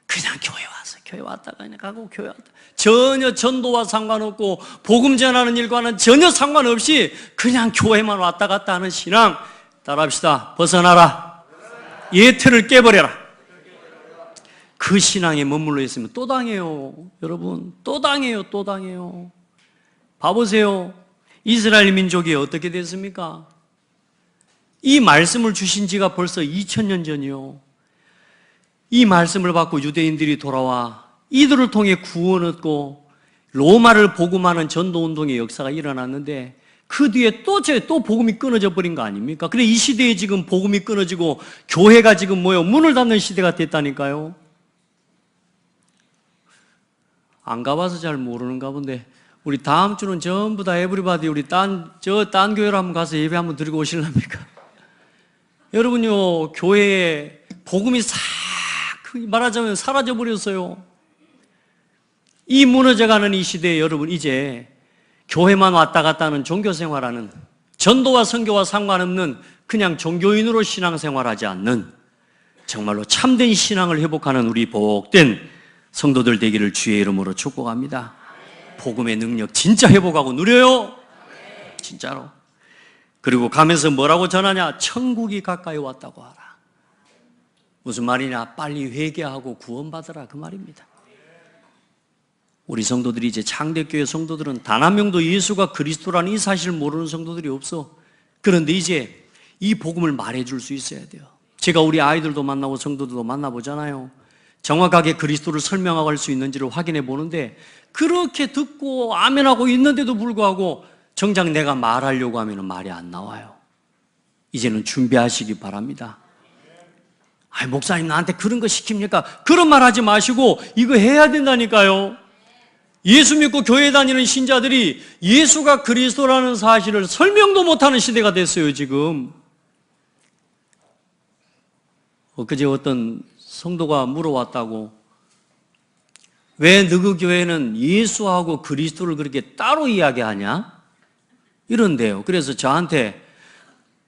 그냥 교회 와서 교회 왔다가 그냥 가고 교회 왔다. 전혀 전도와 상관없고 복음 전하는 일과는 전혀 상관없이 그냥 교회만 왔다 갔다 하는 신앙 따라합시다. 벗어나라. 예틀을 깨버려라. 그 신앙에 머물러 있으면 또 당해요. 여러분, 또 당해요. 또 당해요. 봐보세요. 이스라엘 민족이 어떻게 됐습니까? 이 말씀을 주신 지가 벌써 2000년 전이요. 이 말씀을 받고 유대인들이 돌아와 이들을 통해 구원 얻고 로마를 복음하는 전도운동의 역사가 일어났는데 그 뒤에 또 복음이 끊어져 버린 거 아닙니까? 그래 이 시대에 지금 복음이 끊어지고 교회가 지금 문을 닫는 시대가 됐다니까요. 안 가봐서 잘 모르는가 본데 우리 다음 주는 전부 다 에브리바디 우리 딴 교회로 한번 가서 예배 한번 드리고 오실랍니까? 여러분요, 교회에 복음이 싹 말하자면 사라져 버렸어요. 이 무너져가는 이 시대에 여러분 이제 교회만 왔다 갔다 하는 종교생활하는, 전도와 선교와 상관없는 그냥 종교인으로 신앙생활하지 않는 정말로 참된 신앙을 회복하는 우리 복된 성도들 되기를 주의 이름으로 축복합니다. 복음의 능력 진짜 회복하고 누려요. 진짜로. 그리고 가면서 뭐라고 전하냐? 천국이 가까이 왔다고 하라. 무슨 말이냐? 빨리 회개하고 구원받으라 그 말입니다. 우리 성도들이 이제 창대교회 성도들은 단 한 명도 예수가 그리스도라는 이 사실을 모르는 성도들이 없어. 그런데 이제 이 복음을 말해줄 수 있어야 돼요. 제가 우리 아이들도 만나고 성도들도 만나보잖아요. 정확하게 그리스도를 설명하고 할 수 있는지를 확인해 보는데 그렇게 듣고 아멘하고 있는데도 불구하고 정작 내가 말하려고 하면 말이 안 나와요. 이제는 준비하시기 바랍니다. 아이, 목사님 나한테 그런 거 시킵니까? 그런 말 하지 마시고 이거 해야 된다니까요. 예수 믿고 교회 다니는 신자들이 예수가 그리스도라는 사실을 설명도 못하는 시대가 됐어요, 지금. 엊그제 어떤 성도가 물어왔다고. 왜 너희 교회는 예수하고 그리스도를 그렇게 따로 이야기하냐? 이런데요. 그래서 저한테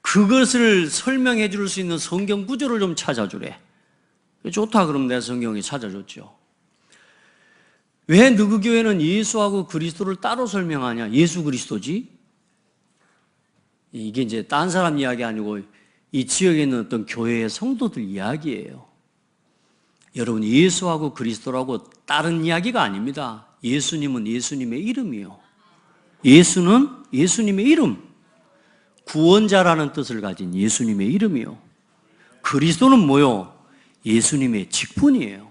그것을 설명해 줄 수 있는 성경 구절을 좀 찾아주래. 좋다 그러면 내 성경이 찾아줬죠. 왜 너희 교회는 예수하고 그리스도를 따로 설명하냐? 예수 그리스도지? 이게 이제 딴 사람 이야기 아니고 이 지역에 있는 어떤 교회의 성도들 이야기예요. 여러분, 예수하고 그리스도라고 다른 이야기가 아닙니다. 예수님은 예수님의 이름이요. 예수는 예수님의 이름. 구원자라는 뜻을 가진 예수님의 이름이요. 그리스도는 뭐요? 예수님의 직분이에요.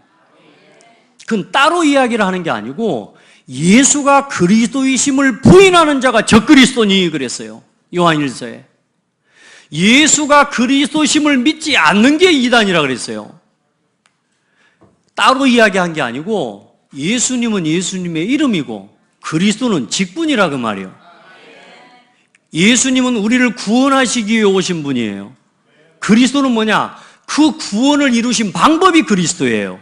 그건 따로 이야기를 하는 게 아니고 예수가 그리스도이심을 부인하는 자가 적그리스도니 그랬어요. 요한일서에. 예수가 그리스도심을 믿지 않는 게 이단이라 그랬어요. 따로 이야기한 게 아니고 예수님은 예수님의 이름이고 그리스도는 직분이라 그 말이에요. 예수님은 우리를 구원하시기 위해 오신 분이에요. 그리스도는 뭐냐? 그 구원을 이루신 방법이 그리스도예요.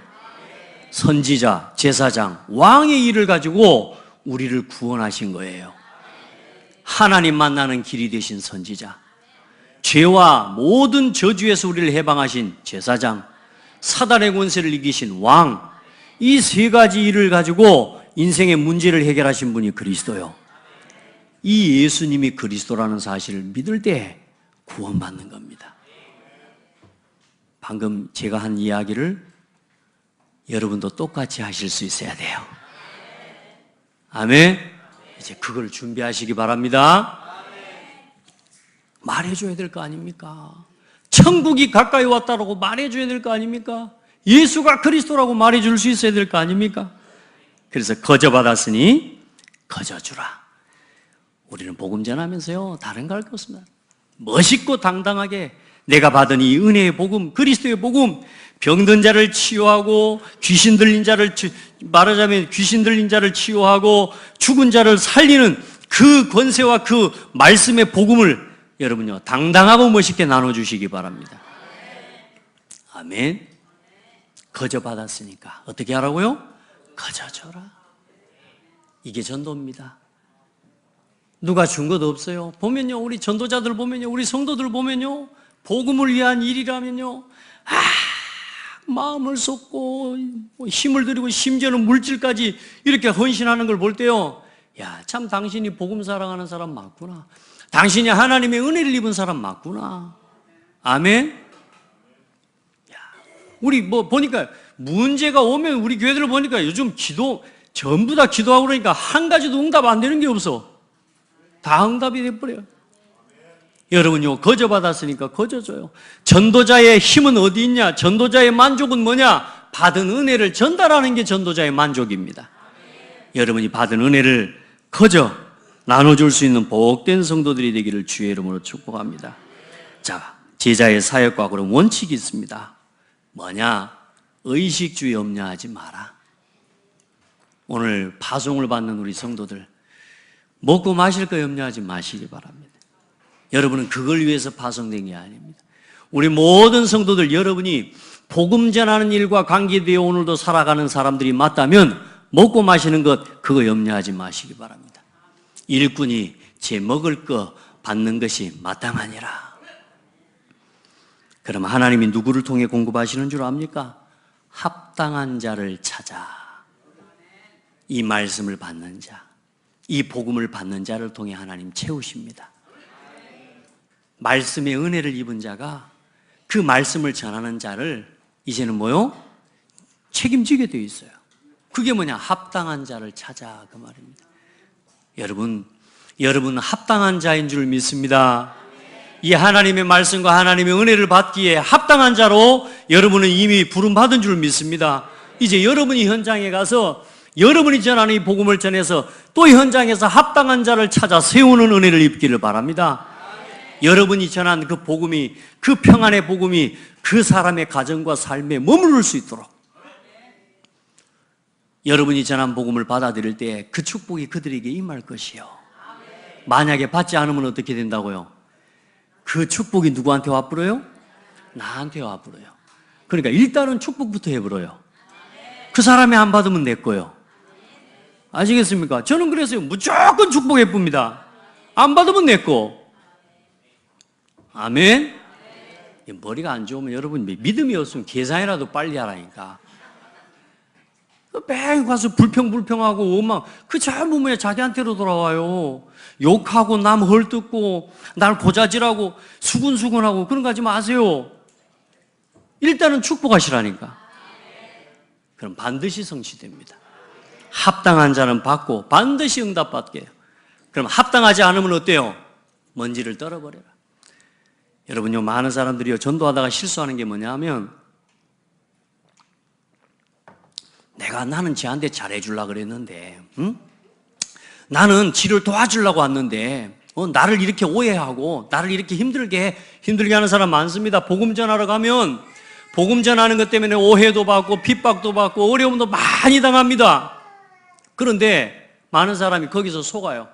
선지자, 제사장, 왕의 일을 가지고 우리를 구원하신 거예요. 하나님 만나는 길이 되신 선지자, 죄와 모든 저주에서 우리를 해방하신 제사장, 사단의 권세를 이기신 왕, 이 세 가지 일을 가지고 인생의 문제를 해결하신 분이 그리스도요. 이 예수님이 그리스도라는 사실을 믿을 때 구원받는 겁니다. 방금 제가 한 이야기를 여러분도 똑같이 하실 수 있어야 돼요. 아멘. 이제 그걸 준비하시기 바랍니다. 말해줘야 될 거 아닙니까? 천국이 가까이 왔다라고 말해줘야 될 거 아닙니까? 예수가 그리스도라고 말해줄 수 있어야 될 거 아닙니까? 그래서 거저받았으니 거저주라. 우리는 복음 전하면서요, 다른 거 할 거 없습니다. 멋있고 당당하게 내가 받은 이 은혜의 복음, 그리스도의 복음, 병든 자를 치유하고 귀신 들린 자를 말하자면 귀신 들린 자를 치유하고 죽은 자를 살리는 그 권세와 그 말씀의 복음을 여러분요 당당하고 멋있게 나눠주시기 바랍니다. 아멘. 거저 받았으니까 어떻게 하라고요? 거저 줘라. 이게 전도입니다. 누가 준 것 없어요. 보면요, 우리 전도자들 보면요, 우리 성도들 보면요, 복음을 위한 일이라면요, 마음을 쏟고 힘을 들이고 심지어는 물질까지 이렇게 헌신하는 걸 볼 때요, 야, 참 당신이 복음 사랑하는 사람 맞구나. 당신이 하나님의 은혜를 입은 사람 맞구나. 아멘. 야, 우리 보니까 문제가 오면 우리 교회들을 보니까 요즘 전부 다 기도하고 그러니까 한 가지도 응답 안 되는 게 없어. 다 응답이 돼버려요. 여러분요, 거저 받았으니까 거저 줘요. 전도자의 힘은 어디 있냐? 전도자의 만족은 뭐냐? 받은 은혜를 전달하는 게 전도자의 만족입니다. 여러분이 받은 은혜를 거저 나눠줄 수 있는 복된 성도들이 되기를 주의 이름으로 축복합니다. 자, 제자의 사역과 그런 원칙이 있습니다. 뭐냐? 의식주의 염려하지 마라. 오늘 파송을 받는 우리 성도들, 먹고 마실 거 염려하지 마시기 바랍니다. 여러분은 그걸 위해서 파송된 게 아닙니다. 우리 모든 성도들, 여러분이 복음 전하는 일과 관계되어 오늘도 살아가는 사람들이 맞다면 먹고 마시는 것, 그거 염려하지 마시기 바랍니다. 일꾼이 제 먹을 거 받는 것이 마땅하니라. 그럼 하나님이 누구를 통해 공급하시는 줄 압니까? 합당한 자를 찾아. 이 말씀을 받는 자, 이 복음을 받는 자를 통해 하나님 채우십니다. 말씀의 은혜를 입은 자가 그 말씀을 전하는 자를 이제는 뭐요? 책임지게 되어 있어요. 그게 뭐냐? 합당한 자를 찾아, 그 말입니다. 여러분 합당한 자인 줄 믿습니다. 이 하나님의 말씀과 하나님의 은혜를 받기에 합당한 자로 여러분은 이미 부름받은 줄 믿습니다. 이제 여러분이 현장에 가서 여러분이 전하는 이 복음을 전해서 또 현장에서 합당한 자를 찾아 세우는 은혜를 입기를 바랍니다. 여러분이 전한 그 복음이, 그 평안의 복음이 그 사람의 가정과 삶에 머무를 수 있도록, 여러분이 전한 복음을 받아들일 때 그 축복이 그들에게 임할 것이요. 만약에 받지 않으면 어떻게 된다고요? 그 축복이 누구한테 와버려요? 나한테 와버려요. 그러니까 일단은 축복부터 해버려요. 그 사람이 안 받으면 내 거요. 아시겠습니까? 저는 그래서 무조건 축복해 봅니다. 안 받으면 내 거. 아멘? 머리가 안 좋으면 여러분 믿음이 없으면 계산이라도 빨리 하라니까. 매일 가서 불평하고 원망, 그 전부 뭐야? 자기한테로 돌아와요. 욕하고 남 헐뜯고 날 고자질하고 수군수군하고 그런 거 하지 마세요. 일단은 축복하시라니까. 그럼 반드시 성취됩니다. 합당한 자는 받고 반드시 응답받게 해요. 그럼 합당하지 않으면 어때요? 먼지를 떨어버려라. 여러분요, 많은 사람들이요, 전도하다가 실수하는 게 뭐냐 하면, 나는 쟤한테 잘해주려고 그랬는데, 응? 나는 지를 도와주려고 왔는데, 나를 이렇게 오해하고, 나를 이렇게 힘들게 하는 사람 많습니다. 복음 전하러 가면, 복음 전하는 것 때문에 오해도 받고, 핍박도 받고, 어려움도 많이 당합니다. 그런데, 많은 사람이 거기서 속아요.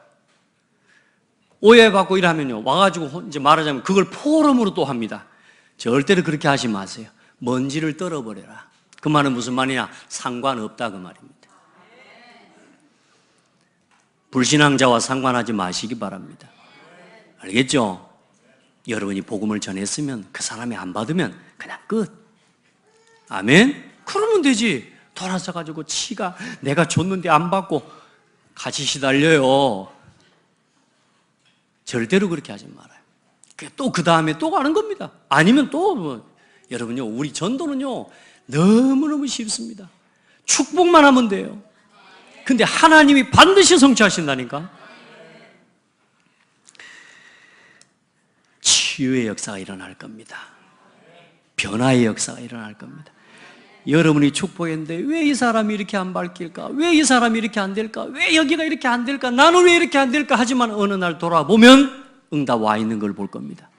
오해받고 이러면요, 와가지고 이제 말하자면 그걸 포럼으로 또 합니다. 절대로 그렇게 하지 마세요. 먼지를 떨어버려라. 그 말은 무슨 말이냐? 상관없다, 그 말입니다. 불신앙자와 상관하지 마시기 바랍니다. 알겠죠? 여러분이 복음을 전했으면 그 사람이 안 받으면 그냥 끝. 아멘? 그러면 되지. 돌아서가지고 치가 내가 줬는데 안 받고 같이 시달려요. 절대로 그렇게 하지 말아요. 또 그 다음에 또 가는 겁니다. 아니면 또 여러분요, 우리 전도는요 너무너무 쉽습니다. 축복만 하면 돼요. 근데 하나님이 반드시 성취하신다니까. 치유의 역사가 일어날 겁니다. 변화의 역사가 일어날 겁니다. 여러분이 축복했는데 왜 이 사람이 이렇게 안 바뀔까? 왜 이 사람이 이렇게 안 될까? 왜 여기가 이렇게 안 될까? 나는 왜 이렇게 안 될까? 하지만 어느 날 돌아보면 응답 와 있는 걸 볼 겁니다.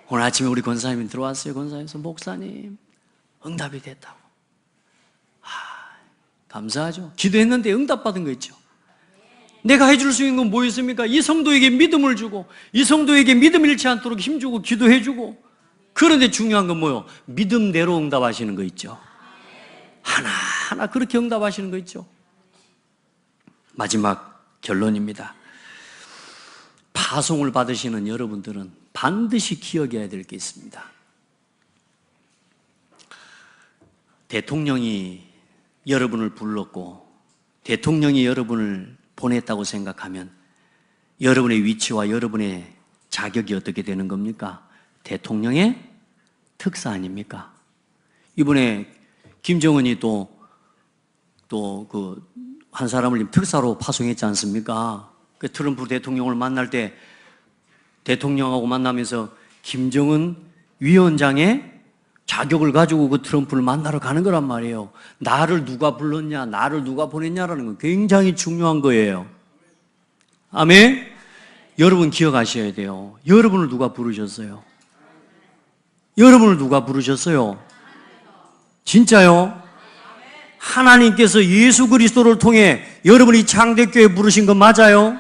오늘 아침에 우리 권사님이 들어왔어요. 권사님께서 목사님 응답이 됐다고. 감사하죠. 기도했는데 응답받은 거 있죠. 내가 해줄 수 있는 건 뭐 있습니까? 이 성도에게 믿음을 주고, 이 성도에게 믿음 잃지 않도록 힘주고 기도해주고. 그런데 중요한 건 뭐요? 믿음대로 응답하시는 거 있죠. 하나하나 그렇게 응답하시는 거 있죠. 마지막 결론입니다. 파송을 받으시는 여러분들은 반드시 기억해야 될 게 있습니다. 대통령이 여러분을 불렀고 대통령이 여러분을 보냈다고 생각하면 여러분의 위치와 여러분의 자격이 어떻게 되는 겁니까? 대통령의 특사 아닙니까? 이번에 김정은이 또 한 사람을 특사로 파송했지 않습니까? 그 트럼프 대통령을 만날 때 대통령하고 만나면서 김정은 위원장의 자격을 가지고 그 트럼프를 만나러 가는 거란 말이에요. 나를 누가 불렀냐, 나를 누가 보냈냐라는 건 굉장히 중요한 거예요. 아멘? 여러분 기억하셔야 돼요. 여러분을 누가 부르셨어요? 여러분을 누가 부르셨어요? 진짜요? 하나님께서 예수 그리스도를 통해 여러분이 창대교회 부르신 거 맞아요?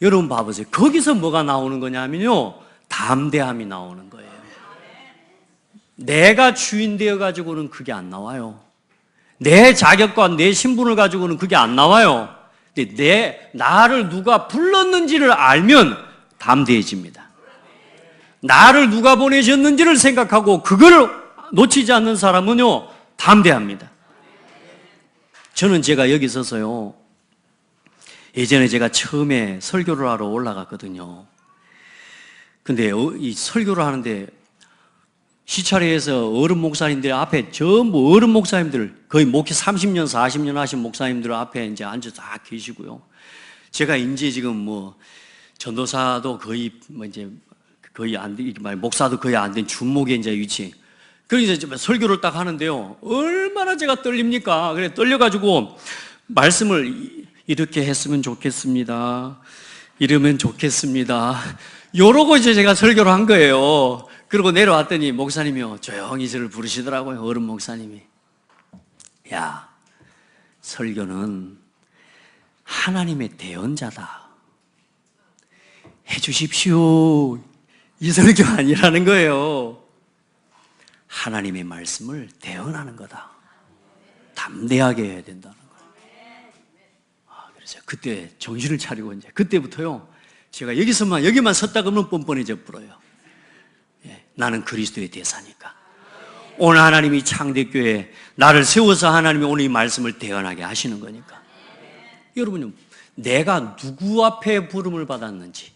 여러분 봐보세요. 거기서 뭐가 나오는 거냐면요, 담대함이 나오는 거예요. 내가 주인 되어 가지고는 그게 안 나와요. 내 자격과 내 신분을 가지고는 그게 안 나와요. 근데 나를 누가 불렀는지를 알면 담대해집니다. 나를 누가 보내셨는지를 생각하고 그걸 놓치지 않는 사람은요, 담대합니다. 저는 제가 여기 서서요, 예전에 제가 처음에 설교를 하러 올라갔거든요. 근데 이 설교를 하는데 시차례에서 어른 목사님들 앞에 전부 어른 목사님들, 거의 목회 30년, 40년 하신 목사님들 앞에 이제 앉아서 다 계시고요. 제가 이제 지금 전도사도 거의 안 돼, 목사도 거의 안 된 준목에 이제 위치. 그래서 이제 설교를 딱 하는데요, 얼마나 제가 떨립니까? 그래, 떨려가지고 말씀을 이렇게 했으면 좋겠습니다. 이러면 좋겠습니다. 요러고 이제 제가 설교를 한 거예요. 그리고 내려왔더니 목사님이요, 조용히 저를 부르시더라고요. 어른 목사님이. 야, 설교는 하나님의 대언자다. 해주십시오. 이 설교 아니라는 거예요. 하나님의 말씀을 대언하는 거다. 담대하게 해야 된다는 거예요. 그래서 그때 정신을 차리고 이제 그때부터요, 제가 여기만 섰다 그러면 뻔뻔해져 버려요. 나는 그리스도의 대사니까. 오늘 하나님이 창대교회에 나를 세워서 하나님이 오늘 이 말씀을 대언하게 하시는 거니까. 여러분요, 내가 누구 앞에 부름을 받았는지,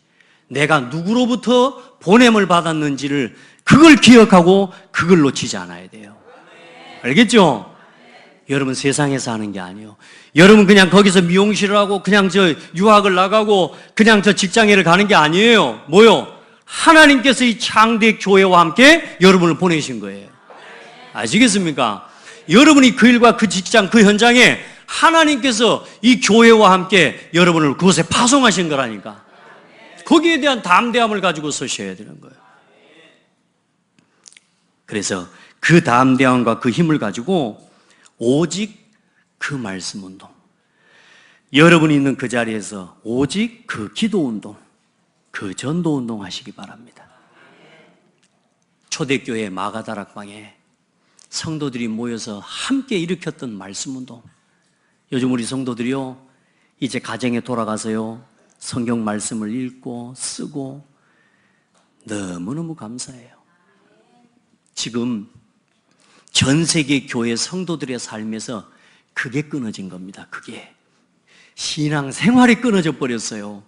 내가 누구로부터 보냄을 받았는지를 그걸 기억하고 그걸 놓치지 않아야 돼요. 알겠죠? 여러분 세상에서 하는 게 아니에요. 여러분 그냥 거기서 미용실을 하고 그냥 저 유학을 나가고 그냥 저 직장에를 가는 게 아니에요. 뭐요? 하나님께서 이 창대 교회와 함께 여러분을 보내신 거예요. 아시겠습니까? 여러분이 그 일과 그 직장, 그 현장에 하나님께서 이 교회와 함께 여러분을 그곳에 파송하신 거라니까. 거기에 대한 담대함을 가지고 서셔야 되는 거예요. 그래서 그 담대함과 그 힘을 가지고 오직 그 말씀 운동, 여러분이 있는 그 자리에서 오직 그 기도 운동, 그 전도 운동 하시기 바랍니다. 초대교회 마가다락방에 성도들이 모여서 함께 일으켰던 말씀 운동, 요즘 우리 성도들이요, 이제 가정에 돌아가서요, 성경 말씀을 읽고 쓰고 너무너무 감사해요. 지금 전 세계 교회 성도들의 삶에서 그게 끊어진 겁니다. 그게 신앙 생활이 끊어져 버렸어요.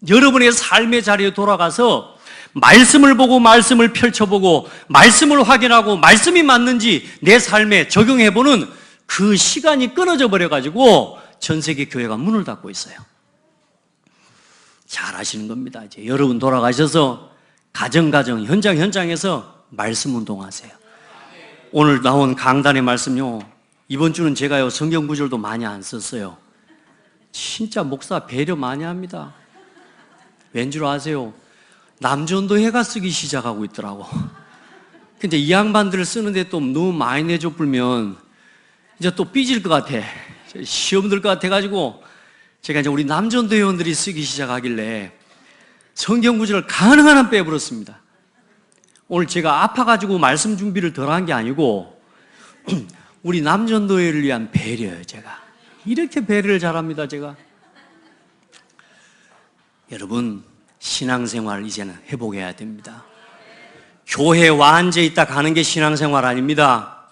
여러분의 삶의 자리에 돌아가서 말씀을 보고 말씀을 펼쳐보고 말씀을 확인하고 말씀이 맞는지 내 삶에 적용해보는 그 시간이 끊어져 버려가지고 전 세계 교회가 문을 닫고 있어요. 잘 하시는 겁니다. 이제 여러분 돌아가셔서 가정 현장에서 말씀 운동하세요. 오늘 나온 강단의 말씀요, 이번 주는 제가요 성경 구절도 많이 안 썼어요. 진짜 목사 배려 많이 합니다. 왠 줄 아세요? 남전도회가 쓰기 시작하고 있더라고. 근데 이 양반들을 쓰는데 또 너무 많이 내줘 불면 이제 또 삐질 것 같아. 시험 들 것 같아가지고 제가 이제 우리 남전도 회원들이 쓰기 시작하길래 성경 구절을 가능한 한 빼버렸습니다. 오늘 제가 아파가지고 말씀 준비를 덜 한 게 아니고 우리 남전도회를 위한 배려예요. 제가 이렇게 배려를 잘합니다. 제가. 여러분 신앙생활 이제는 회복해야 됩니다. 교회 완전히 있다 가는 게 신앙생활 아닙니다.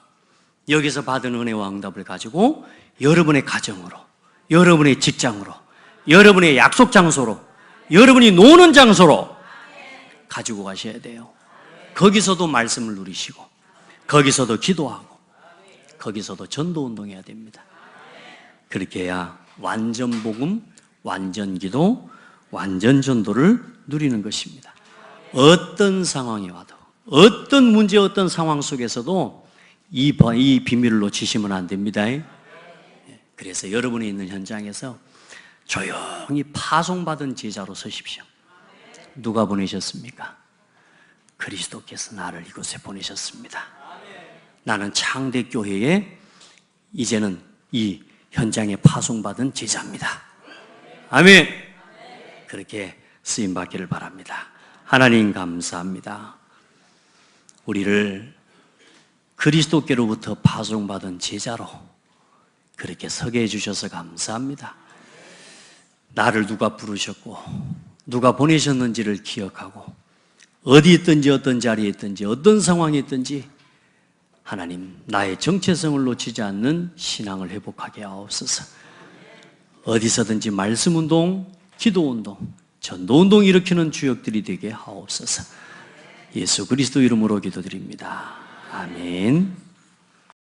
여기서 받은 은혜와 응답을 가지고 여러분의 가정으로, 여러분의 직장으로, 여러분의 약속 장소로, 여러분이 노는 장소로 가지고 가셔야 돼요. 거기서도 말씀을 누리시고 거기서도 기도하고 거기서도 전도 운동해야 됩니다. 그렇게 해야 완전 복음, 완전 기도, 완전 전도를 누리는 것입니다. 어떤 상황이 와도, 어떤 문제, 어떤 상황 속에서도 이 비밀을 놓치시면 안 됩니다. 그래서 여러분이 있는 현장에서 조용히 파송받은 제자로 서십시오. 누가 보내셨습니까? 그리스도께서 나를 이곳에 보내셨습니다. 나는 창대교회에 이제는 이 현장에 파송받은 제자입니다. 아멘. 그렇게 쓰임받기를 바랍니다. 하나님 감사합니다. 우리를 그리스도께로부터 파송받은 제자로 그렇게 서게 해주셔서 감사합니다. 나를 누가 부르셨고 누가 보내셨는지를 기억하고 어디 있든지 어떤 자리에 있든지 어떤 상황에 있든지 하나님 나의 정체성을 놓치지 않는 신앙을 회복하게 하옵소서. 어디서든지 말씀운동, 기도운동, 전도운동 일으키는 주역들이 되게 하옵소서. 예수 그리스도 이름으로 기도드립니다. 아멘.